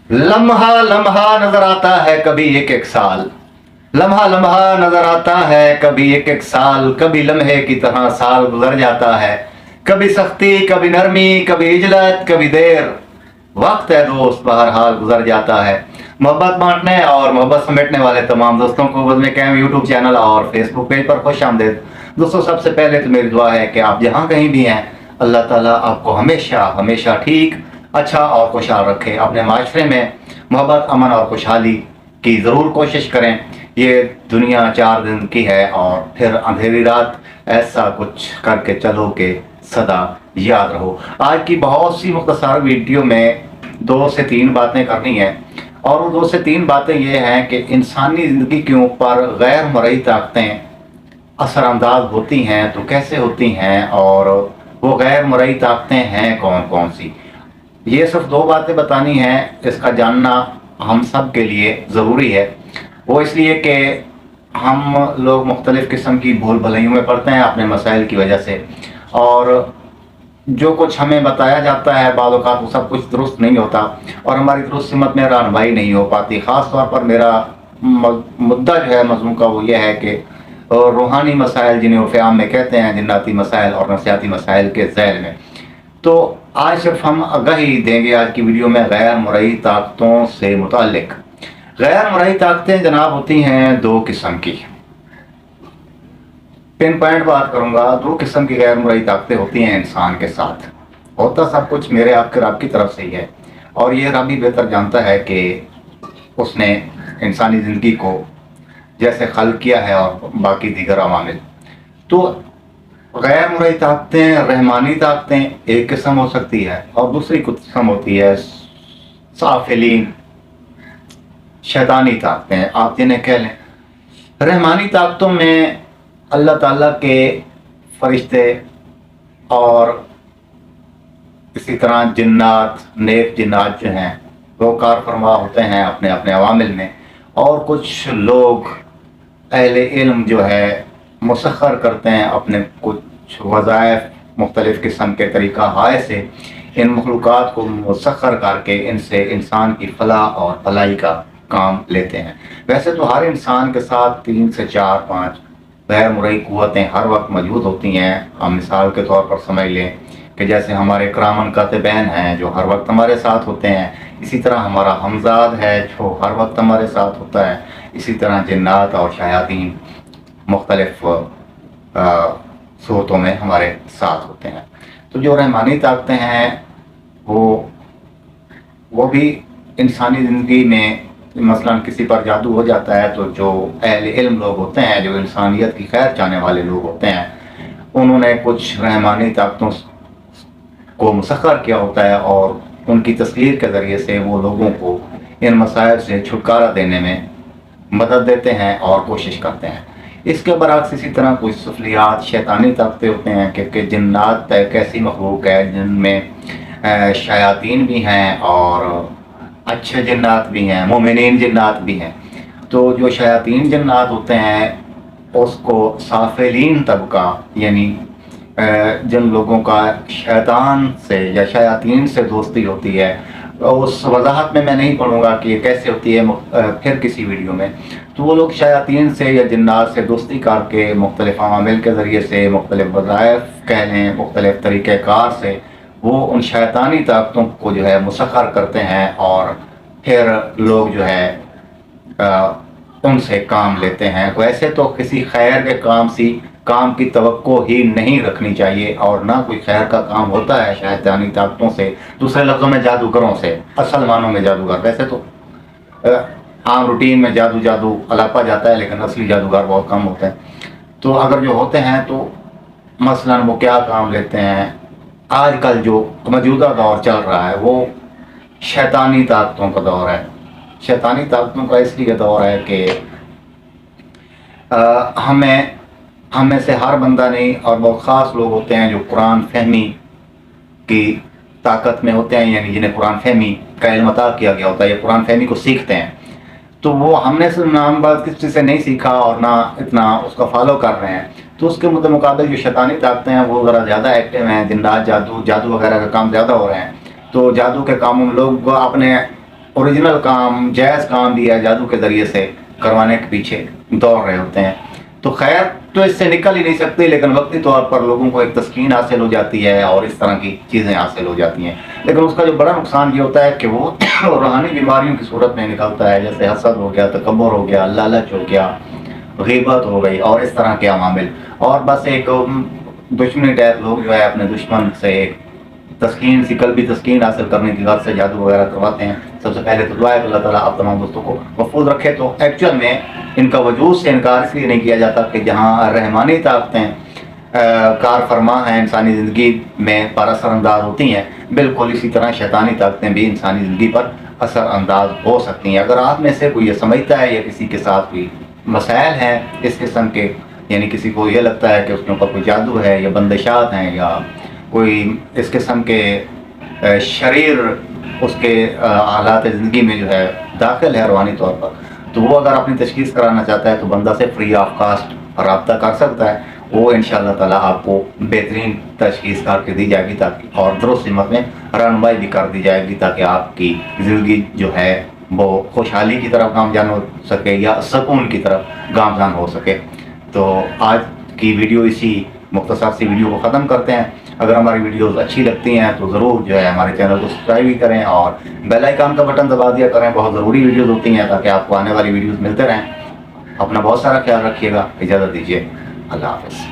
लम्हा लम्हा नजर आता है कभी एक एक साल। लम्हा लम्हा नजर आता है कभी एक एक साल। कभी लम्हे की तरह साल गुजर जाता है। कभी सख्ती कभी नरमी कभी इजलत कभी देर। वक्त है दोस्त बहरहाल गुजर जाता है। मोहब्बत बांटने और मोहब्बत समेटने वाले तमाम दोस्तों को बज़्म कैम यूट्यूब चैनल और फेसबुक पेज पर खुश आमदीद। दोस्तों, सबसे पहले तो मेरी दुआ है कि आप जहाँ कहीं भी हैं, अल्लाह ताला आपको हमेशा हमेशा ठीक, अच्छा और खुशहाल रखे। अपने माशरे में मोहब्बत, अमन और खुशहाली की ज़रूर कोशिश करें। ये दुनिया 4 दिन की है और फिर अंधेरी रात, ऐसा कुछ करके चलो कि सदा याद रहो। आज की बहुत सी मुख्तसर वीडियो में 2 से 3 बातें करनी है, और वो 2 से 3 बातें ये हैं कि इंसानी ज़िंदगी के ऊपर गैर मरई ताकतें असरअंदाज होती हैं तो कैसे होती हैं, और वो गैर मरई ताकतें हैं कौन कौन सी। ये सिर्फ 2 बातें बतानी हैं, इसका जानना हम सब के लिए ज़रूरी है। वो इसलिए कि हम लोग मुख्तलिफ़ किस्म की भूल भलाइयों में पड़ते हैं अपने मसाइल की वजह से, और जो कुछ हमें बताया जाता है बाज़ औक़ात वो सब कुछ दुरुस्त नहीं होता, और हमारी दुरुस्त सिमत में रहनुमाई नहीं हो पाती। ख़ास तौर पर मेरा मुद्दा जो है मज़मून का वो ये है कि रूहानी मसाइल, जिन्हें उर्फ़ आम में कहते हैं जन्नती मसाइल और नफ़सियाती मसाइल के ज़ैल में। तो आज सिर्फ हम आगाही देंगे आज की वीडियो में गैर मरई ताकतों से मुताल्लिक़। गैर मरई ताकतें जनाब होती हैं 2 किस्म की। पिन पॉइंट बात करूंगा। 2 किस्म की गैर मरई ताकतें होती हैं इंसान के साथ। होता सब कुछ मेरे आपके रब की तरफ से ही है, और ये रब ही बेहतर जानता है कि उसने इंसानी ज़िंदगी को जैसे खल्क़ किया है और बाकी दीगर अवामिल। तो गैर मरई ताकतें, रहमानी ताकतें एक किस्म हो सकती है, और दूसरी किस्म होती है साफिलीन, शैतानी ताकतें, आप जिन्हें कह लें। रहमानी ताकतों में अल्लाह ताला के फरिश्ते और इसी तरह जिन्नात, नेक जिन्नात जो हैं वो कार फरमा होते हैं अपने अपने अवामिल में, और कुछ लोग अहले इल्म जो है मुसख्खर करते हैं अपने कुछ वज़ाइफ मुख्तलिफ़ किस्म के तरीक़ा हाय से इन मखलूक़ात को मुसख्खर करके इनसे इंसान की फलाह और भलाई का काम लेते हैं। वैसे तो हर इंसान के साथ 3 से 4-5 गैर मरई क़ुव्वतें हर वक्त मौजूद होती हैं। हम मिसाल के तौर पर समझ लें कि जैसे हमारे इकरामन कातिबैन हैं जो हर वक्त हमारे साथ होते हैं, इसी तरह हमारा हमज़ाद है जो हर वक्त हमारे साथ होता है, इसी तरह जिन्नात और शयातीन मुख्तलिफ़ सूरतों में हमारे साथ होते हैं। तो जो रहमानी ताकतें हैं वो भी इंसानी ज़िंदगी में, मसलन किसी पर जादू हो जाता है तो जो अहले इल्म लोग होते हैं, जो इंसानियत की खैर चाहने वाले लोग होते हैं, उन्होंने कुछ रहमानी ताकतों को मुसख्खर किया होता है, और उनकी तस्लीर के ज़रिए से वो लोगों को इन मसाइल से छुटकारा देने में मदद देते हैं और कोशिश करते हैं। इसके बरअक्स इसी तरह कुछ सुफलियात, शैतानी ताकतें होते हैं क्योंकि जिन्नात एक ऐसी मखलूक है जिनमें शयातीन भी हैं और अच्छे जिन्नात भी हैं, मोमिनीन जिन्नात भी हैं। तो जो शयातीन जिन्नात होते हैं उसको साफिलीन तबका, यानी जिन लोगों का शैतान से या शयातीन से दोस्ती होती है, उस वजाहत में मैं नहीं पढ़ूंगा कि ये कैसे होती है, फिर किसी वीडियो में। तो वो लोग शयातीन से या जिन्नात से दोस्ती करके मुख्तलिफ़ अवामिल के ज़रिए से, मुख्तलिफ़ वज़ाइफ कह लें, मुख्तलिफ़ तरीक़ेकार से वो उन शैतानी ताकतों को जो है मुसख्खर करते हैं, और फिर लोग जो है उनसे काम लेते हैं। वैसे तो किसी खैर के काम की तवक्को ही नहीं रखनी चाहिए, और ना कोई खैर का काम होता है शैतानी ताकतों से, दूसरे लफ्ज़ों में जादूगरों से, असल मानों में जादूगर। वैसे तो आम रूटीन में जादू अलापा जाता है, लेकिन असली जादूगर बहुत कम होते हैं। तो अगर जो होते हैं तो मसलन वो क्या काम लेते हैं, आजकल जो मौजूदा दौर चल रहा है वो शैतानी ताकतों का दौर है। शैतानी ताकतों का इसलिए दौर है कि हम में से हर बंदा नहीं, और बहुत ख़ास लोग होते हैं जो कुरान फहमी की ताकत में होते हैं, यानी जिन्हें कुरान फहमी का इल्म अता किया गया होता है, या कुरान फहमी को सीखते हैं। तो वो हमने सिर्फ नामबाज किसी से नहीं सीखा और ना इतना उसका फॉलो कर रहे हैं, तो उसके मुकाबले जो शैतानी ताकतें हैं वो ज़रा ज़्यादा एक्टिव हैं। जिन्नात, जादू वगैरह का काम ज़्यादा हो रहे हैं। तो जादू के कामों में लोग अपने اوریجنل کام جائز کام بھی ہے جادو کے ذریعے سے کروانے کے پیچھے دوڑ رہے ہوتے ہیں. تو خیر تو اس سے نکل ہی نہیں سکتے، لیکن وقتی طور پر لوگوں کو ایک تسکین حاصل ہو جاتی ہے اور اس طرح کی چیزیں حاصل ہو جاتی ہیں. لیکن اس کا جو بڑا نقصان یہ ہوتا ہے کہ وہ روحانی بیماریوں کی صورت میں نکلتا ہے، جیسے حسد ہو گیا، تکبر ہو گیا، لالچ ہو گیا، غیبت ہو گئی اور اس طرح کے عوامل. اور بس ایک دشمنی ٹائپ لوگ جو ہے اپنے دشمن سے ایک تسکین سی قلبی تسکین حاصل کرنے کی غرض سے جادو وغیرہ کرواتے ہیں. سب سے پہلے تو دعا ہے کہ اللہ تعالیٰ آپ تمام دوستوں کو محفوظ رکھے. تو ایکچوئل میں ان کا وجود سے انکار اس لیے نہیں کیا جاتا کہ جہاں رحمانی طاقتیں کار فرما ہیں انسانی زندگی میں پر اثر انداز ہوتی ہیں، بالکل اسی طرح شیطانی طاقتیں بھی انسانی زندگی پر اثر انداز ہو سکتی ہیں. اگر آپ میں سے کوئی یہ سمجھتا ہے یا کسی کے ساتھ کوئی مسائل ہیں اس قسم کے، یعنی کسی کو یہ لگتا ہے کہ اس کے اوپر کوئی جادو ہے یا بندشات ہیں یا کوئی اس قسم کے شریر اس کے حالات زندگی میں جو ہے داخل ہے روحانی طور پر، تو وہ اگر اپنی تشخیص کرانا چاہتا ہے تو بندہ سے فری آف کاسٹ رابطہ کر سکتا ہے. وہ انشاءاللہ تعالیٰ آپ کو بہترین تشخیص کر کے دی جائے گی تاکہ اور درست سمت میں رہنمائی بھی کر دی جائے گی تاکہ آپ کی زندگی جو ہے وہ خوشحالی کی طرف گامزن ہو سکے یا سکون کی طرف گامزن ہو سکے. تو آج کی ویڈیو اسی مختصر سی ویڈیو کو ختم کرتے ہیں. اگر ہماری ویڈیوز اچھی لگتی ہیں تو ضرور جو ہے ہمارے چینل کو سبسکرائب بھی کریں اور بیل آئیکن کا بٹن دبا دیا کریں. بہت ضروری ویڈیوز ہوتی ہیں تاکہ آپ کو آنے والی ویڈیوز ملتے رہیں. اپنا بہت سارا خیال رکھیے گا. اجازت دیجیے. اللہ حافظ.